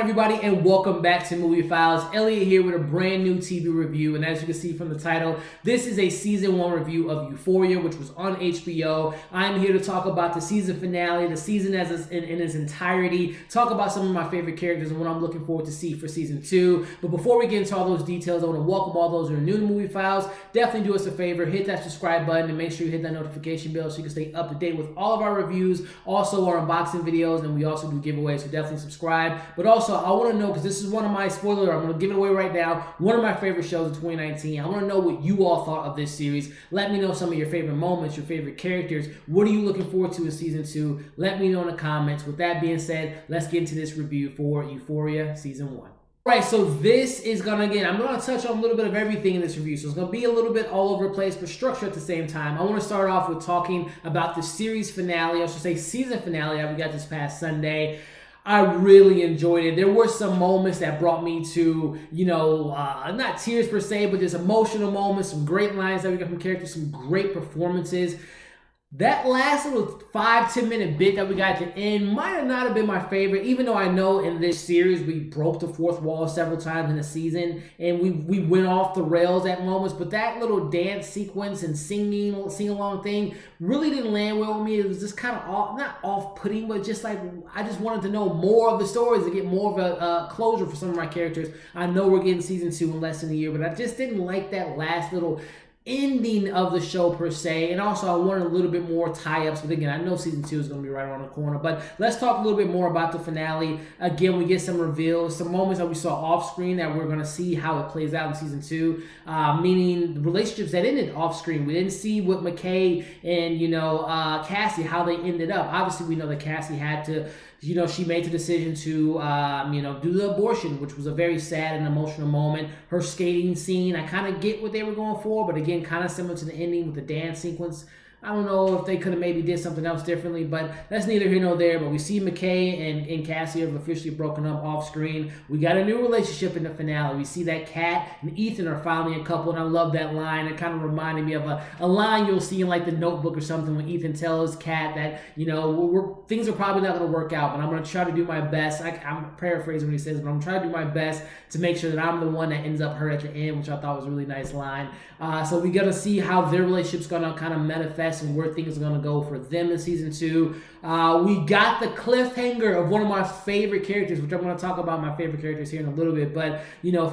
everybody, and welcome back to Movie Files. Elliot here with a brand new TV review, and as you can see from the title, this is a season 1 review of Euphoria, which was on HBO. I'm here to talk about the season finale, the season in its entirety, talk about some of my favorite characters and what I'm looking forward to see for season 2. But before we get into all those details, I want to welcome all those who are new to Movie Files. Definitely do us a favor, hit that subscribe button and make sure you hit that notification bell so you can stay up to date with all of our reviews, also our unboxing videos, and we also do giveaways, so definitely subscribe. But also, I want to know, because this is one of my spoiler, I'm going to give it away right now, one of my favorite shows of 2019. I want to know what you all thought of this series. Let me know some of your favorite moments, your favorite characters. What are you looking forward to in season 2? Let me know in the comments. With that being said, let's get into this review for Euphoria season 1. Alright, so this is I'm going to touch on a little bit of everything in this review. So it's going to be a little bit all over the place, but structured at the same time. I want to start off with talking about the series finale, I should say season finale that we got this past Sunday. I really enjoyed it. There were some moments that brought me to, not tears per se, but just emotional moments, some great lines that we got from characters, some great performances. That last little 5-10 minute bit that we got at the end might have not have been my favorite, even though I know in this series we broke the fourth wall several times in the season and we went off the rails at moments, but that little dance sequence and sing-along thing really didn't land well with me. It was just kind of not off-putting, but just like I just wanted to know more of the stories to get more of a closure for some of my characters. I know we're getting season 2 in less than a year, but I just didn't like that last little ending of the show per se, and also I wanted a little bit more tie-ups, but again, I know season 2 is going to be right around the corner. But let's talk a little bit more about the finale. Again, we get some reveals, some moments that we saw off screen that we're going to see how it plays out in season 2, meaning the relationships that ended off screen. We didn't see what McKay and Cassie, how they ended up. Obviously we know that Cassie had to, she made the decision to do the abortion, which was a very sad and emotional moment. Her skating scene, I kind of get what they were going for, but again, kind of similar to the ending with the dance sequence. I don't know if they could have maybe did something else differently, but that's neither here nor there. But we see McKay and Cassie have officially broken up off screen. We got a new relationship in the finale. We see that Kat and Ethan are finally a couple, and I love that line. It kind of reminded me of a line you'll see in like The Notebook or something when Ethan tells Kat that, things are probably not going to work out, but I'm going to try to do my best. I'm paraphrasing what he says, but I'm trying to do my best to make sure that I'm the one that ends up hurt at the end, which I thought was a really nice line. So we got to see how their relationship's going to kind of manifest and where things are going to go for them in season 2. We got the cliffhanger of one of my favorite characters, which I'm going to talk about my favorite characters here in a little bit. But,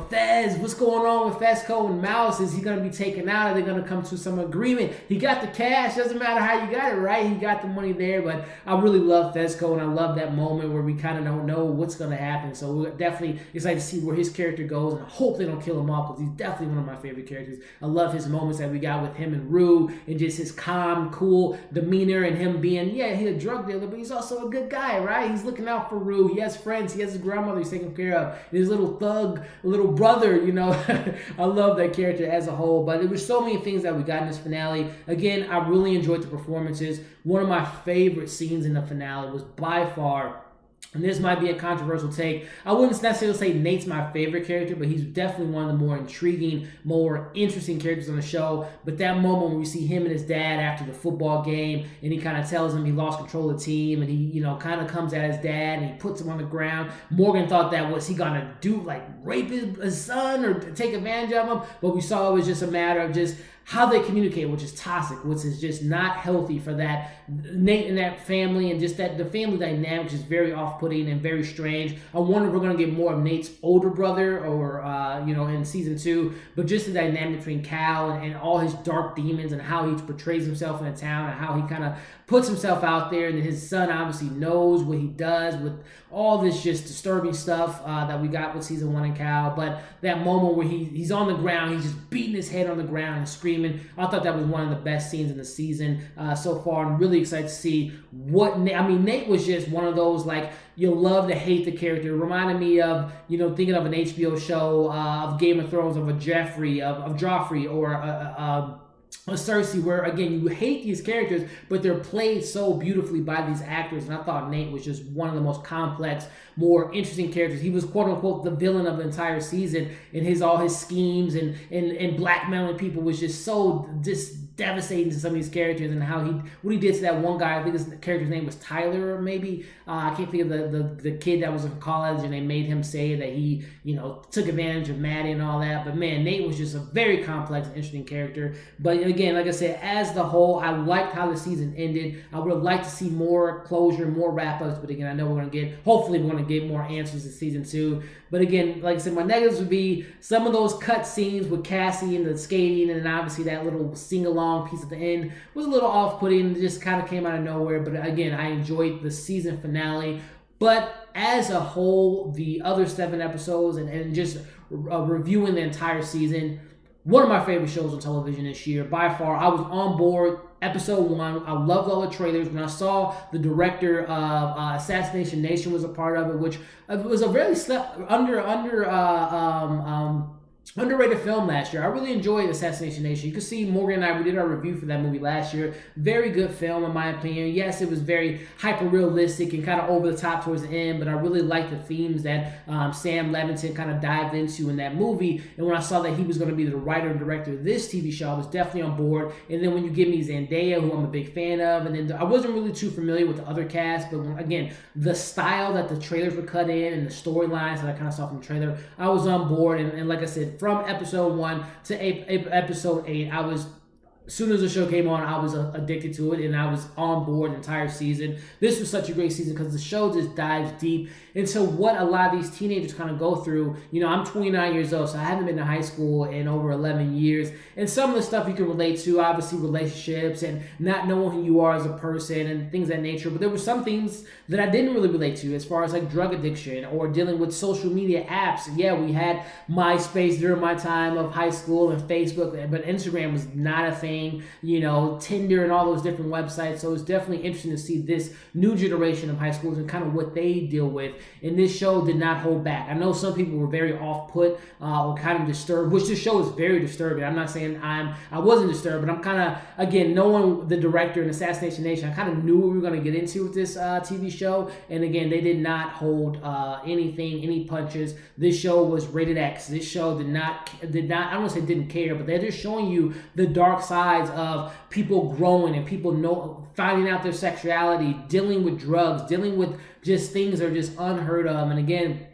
Fez, what's going on with Fezco and Mouse? Is he going to be taken out? Are they going to come to some agreement? He got the cash. Doesn't matter how you got it, right? He got the money there. But I really love Fezco, and I love that moment where we kind of don't know what's going to happen. So we're definitely excited to see where his character goes, and I hope they don't kill him off, because he's definitely one of my favorite characters. I love his moments that we got with him and Rue, and just his calm, cool demeanor, and him being, he's a drug dealer, but he's also a good guy, right? He's looking out for Rue. He has friends. He has his grandmother he's taking care of. And his little thug, little brother, I love that character as a whole. But there were so many things that we got in this finale. Again, I really enjoyed the performances. One of my favorite scenes in the finale was by far, and this might be a controversial take, I wouldn't necessarily say Nate's my favorite character, but he's definitely one of the more intriguing, more interesting characters on the show. But that moment when we see him and his dad after the football game, and he kind of tells him he lost control of the team, and he, kind of comes at his dad, and he puts him on the ground. Morgan thought that was he gonna do, like, rape his son or take advantage of him, but we saw it was just a matter of just how they communicate, which is toxic, which is just not healthy for that Nate and that family, and just that the family dynamic is very off-putting and very strange. I wonder if we're going to get more of Nate's older brother or, in season 2, but just the dynamic between Cal and all his dark demons and how he portrays himself in the town and how he kind of puts himself out there, and his son obviously knows what he does with all this just disturbing stuff that we got with season 1 and Cal. But that moment where he's on the ground, he's just beating his head on the ground and screaming, I thought that was one of the best scenes in the season so far. I'm really excited to see what Nate was just one of those, like, you love to hate the character. It reminded me of, thinking of an HBO show of Game of Thrones, of a Joffrey, or a Cersei, where again you hate these characters, but they're played so beautifully by these actors. And I thought Nate was just one of the most complex, more interesting characters. He was quote unquote the villain of the entire season, and all his schemes and blackmailing people was just so devastating to some of these characters, and what he did to that one guy. I think his character's name was Tyler, maybe. I can't think of the kid that was in college, and they made him say that he, took advantage of Maddie and all that. But man, Nate was just a very complex and interesting character. But again, like I said, as the whole, I liked how the season ended. I would have liked to see more closure, more wrap-ups. But again, I know hopefully we're going to get more answers in season 2. But again, like I said, my negatives would be some of those cut scenes with Cassie and the skating, and then obviously that little sing-along piece at the end was a little off-putting. It just kind of came out of nowhere. But again, I enjoyed the season finale. But as a whole, the other 7 episodes and just reviewing the entire season, one of my favorite shows on television this year. By far, I was on board. Episode 1, I loved all the trailers. When I saw the director of Assassination Nation was a part of it, which was a very underrated film last year. I really enjoyed Assassination Nation. You can see Morgan and I, we did our review for that movie last year. Very good film in my opinion. Yes, it was very hyper-realistic and kind of over the top towards the end, but I really liked the themes that Sam Levinson kind of dived into in that movie. And when I saw that he was going to be the writer and director of this TV show, I was definitely on board. And then when you give me Zendaya, who I'm a big fan of, and then I wasn't really too familiar with the other cast, but again, the style that the trailers were cut in and the storylines that I kind of saw from the trailer, I was on board. And like I said, from episode 1 to episode 8, as soon as the show came on, I was addicted to it, and I was on board the entire season. This was such a great season because the show just dives deep into what a lot of these teenagers kind of go through. I'm 29 years old, so I haven't been to high school in over 11 years. And some of the stuff you can relate to, obviously relationships and not knowing who you are as a person and things of that nature. But there were some things that I didn't really relate to as far as like drug addiction or dealing with social media apps. Yeah, we had MySpace during my time of high school and Facebook, but Instagram was not a thing. Tinder and all those different websites. So it's definitely interesting to see this new generation of high schoolers and kind of what they deal with. And this show did not hold back. I know some people were very off-put or kind of disturbed, which this show is very disturbing. I'm not saying I wasn't disturbed, but I'm kind of, again, knowing the director in Assassination Nation, I kind of knew what we were going to get into with this TV show. And again, they did not hold any punches. This show was rated X. This show did not, I don't want to say didn't care, but they're just showing you the dark side of people growing and people finding out their sexuality, dealing with drugs, dealing with just things that are just unheard of. And again,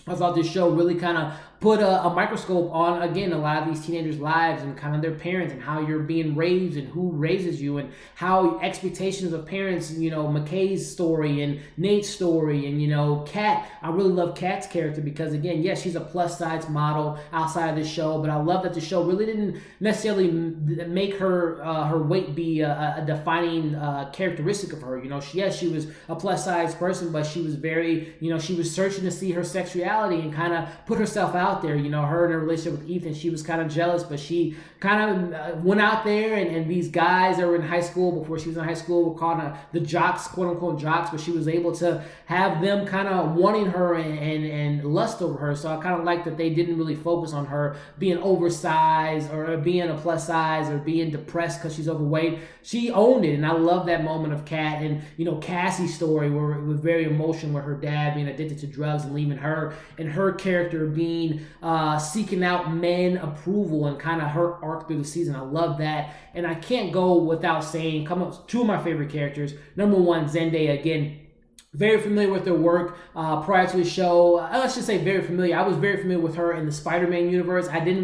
I thought this show really kind of put a microscope on, again, a lot of these teenagers' lives and kind of their parents and how you're being raised and who raises you and how expectations of parents, McKay's story and Nate's story and, Kat. I really love Kat's character because, again, yes, she's a plus-size model outside of this show, but I love that the show really didn't necessarily make her weight be a defining characteristic of her. She was a plus-size person, but she was very, she was searching to see her sexuality and kind of put herself out there. Her in a relationship with Ethan, she was kind of jealous, but she kind of went out there and these guys that were in high school before she was in high school were called the jocks, quote unquote jocks, but she was able to have them kind of wanting her and lust over her. So I kind of like that they didn't really focus on her being oversized or being a plus size or being depressed because she's overweight. She owned it, and I love that moment of Kat and Cassie's story where it was very emotional with her dad being addicted to drugs and leaving her, and her character being seeking out men approval and kind of her arc through the season. I love that, and I can't go without saying two of my favorite characters. Number 1, Zendaya. Again, very familiar with her work prior to the show. Let's just say very familiar. I was very familiar with her in the Spider-Man universe. I knew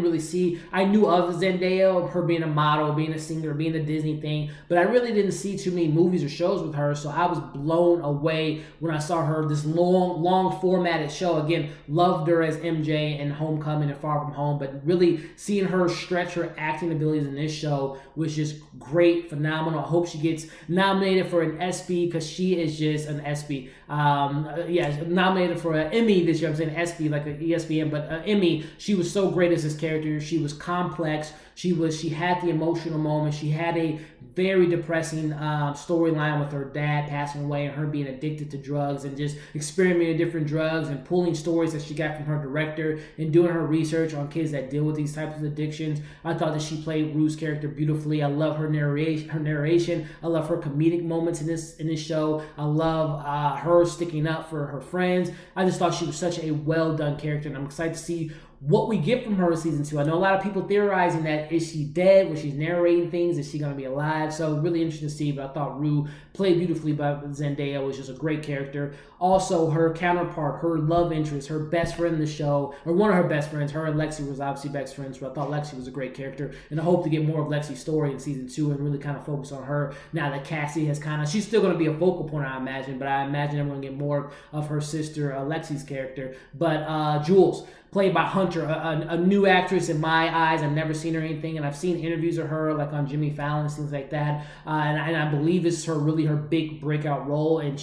of Zendaya, of her being a model, being a singer, being a Disney thing, but I really didn't see too many movies or shows with her, so I was blown away when I saw her, this long formatted show. Again, loved her as MJ in Homecoming and Far From Home, but really seeing her stretch her acting abilities in this show was just great, phenomenal. I hope she gets nominated for an ESPY because she is just an ESPY. Nominated for an Emmy this year. I'm saying ESPY like an ESPN, but Emmy. She was so great as this character. She was complex. She had the emotional moment. She had a very depressing storyline with her dad passing away and her being addicted to drugs and just experimenting different drugs and pulling stories that she got from her director and doing her research on kids that deal with these types of addictions. I thought that she played Rue's character beautifully. I love her narration. I love her comedic moments in this show. I love her sticking up for her friends. I just thought she was such a well done character, and I'm excited to see what we get from her in season 2. I know a lot of people theorizing that is she dead when she's narrating things? Is she going to be alive? So really interesting to see, but I thought Rue played beautifully by Zendaya, was just a great character. Also, her counterpart, her love interest, her best friend in the show, or one of her best friends, her and Lexi was obviously best friends, but I thought Lexi was a great character, and I hope to get more of Lexi's story in season 2 and really kind of focus on her now that Cassie has kind of, she's still going to be a focal point, I imagine, but I imagine I'm going to get more of her sister, Lexi's character. But Jules, played by Hunter, a new actress in my eyes. I've never seen her anything, and I've seen interviews of her like on Jimmy Fallon and things like that. And I believe this is her big breakout role. And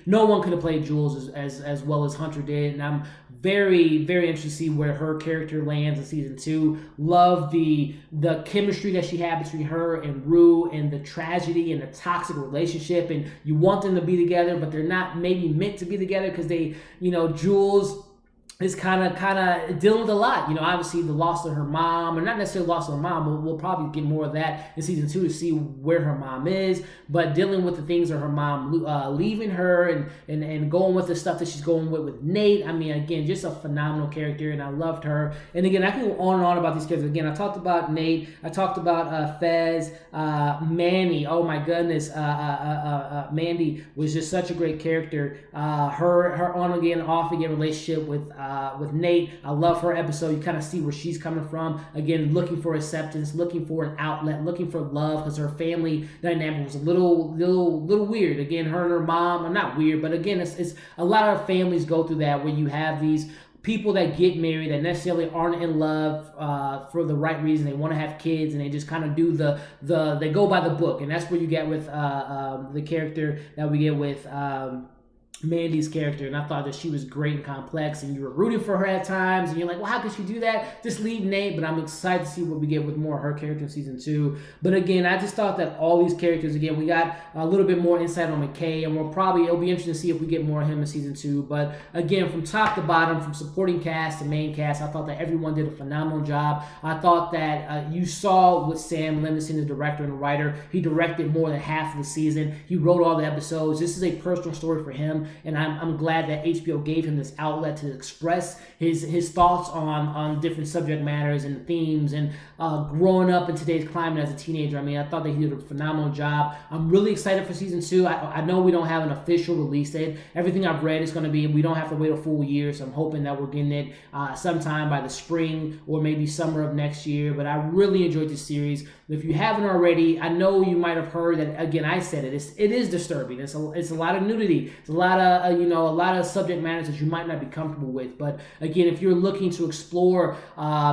no one could have played Jules as well as Hunter did. And I'm very, very interested to see where her character lands in season 2. Love the chemistry that she had between her and Rue, and the tragedy and the toxic relationship. And you want them to be together, but they're not maybe meant to be together because Jules is kind of dealing with a lot. Obviously the loss of her mom, or not necessarily loss of her mom, but we'll probably get more of that in season 2 to see where her mom is, but dealing with the things of her mom leaving her and going with the stuff that she's going with Nate. I mean, again, just a phenomenal character, and I loved her. And again, I can go on and on about these characters. Again, I talked about Nate, I talked about Fez, Manny. Oh my goodness, Mandy was just such a great character. Her on again, off again relationship with Nate. I love her episode. You kind of see where she's coming from. Again, looking for acceptance, looking for an outlet, looking for love, because her family dynamic was a little weird. Again, her and her mom are not weird, but again, it's a lot of families go through that, where you have these people that get married that necessarily aren't in love for the right reason. They want to have kids, and they just kind of do they go by the book, and that's where you get with the character that we get with Mandy's character. And I thought that she was great and complex, and you were rooting for her at times, and you're like, well, how could she do that? Just leave Nate. But I'm excited to see what we get with more of her character in season 2. But again, I just thought that all these characters, again, we got a little bit more insight on McKay, and it'll be interesting to see if we get more of him in season 2. But again, from top to bottom, from supporting cast to main cast, I thought that everyone did a phenomenal job. I thought that you saw with Sam Levinson, the director and the writer, he directed more than half of the season. He wrote all the episodes. This is a personal story for him, and I'm glad that HBO gave him this outlet to express his thoughts on different subject matters and themes, and growing up in today's climate as a teenager. I mean, I thought that he did a phenomenal job. I'm really excited for season 2. I know we don't have an official release date. Everything I've read is going to be, we don't have to wait a full year, so I'm hoping that we're getting it sometime by the spring or maybe summer of next year. But I really enjoyed this series. If you haven't already, I know you might have heard that, again, I said it is disturbing. It's a lot of nudity. It's a lot of subject matters that you might not be comfortable with. But again, if you're looking to explore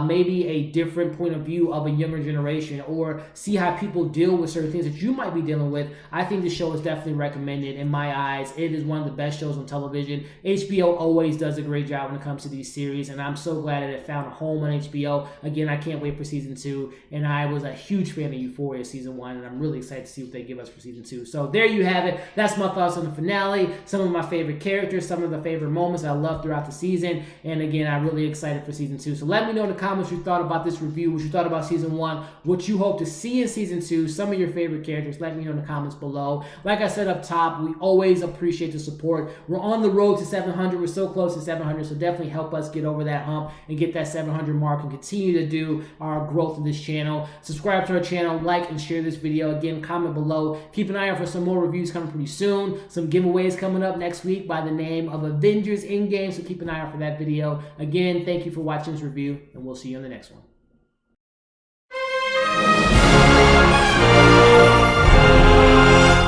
maybe a different point of view of a younger generation, or see how people deal with certain things that you might be dealing with, I think this show is definitely recommended. In my eyes, it is one of the best shows on television. HBO always does a great job when it comes to these series, and I'm so glad that it found a home on HBO. Again, I can't wait for season 2, and I was a huge fan of Euphoria season 1, and I'm really excited to see what they give us for season 2. So there you have it. That's my thoughts on the finale, some of my favorite characters, some of the favorite moments I loved throughout the season, and again, I'm really excited for season 2. So let me know in the comments what you thought about this review, what you thought about season 1, what you hope to see in season 2, some of your favorite characters. Let me know in the comments below. Like I said up top, we always appreciate the support. We're on the road to 700. We're so close to 700, so definitely help us get over that hump and get that 700 mark and continue to do our growth of this channel. Subscribe to our channel, like and share this video. Again, comment below. Keep an eye out for some more reviews coming pretty soon. Some giveaways coming up next week by the name of Avengers Endgame, so keep an eye out for that video. Again, thank you for watching this review, and we'll see you in the next one.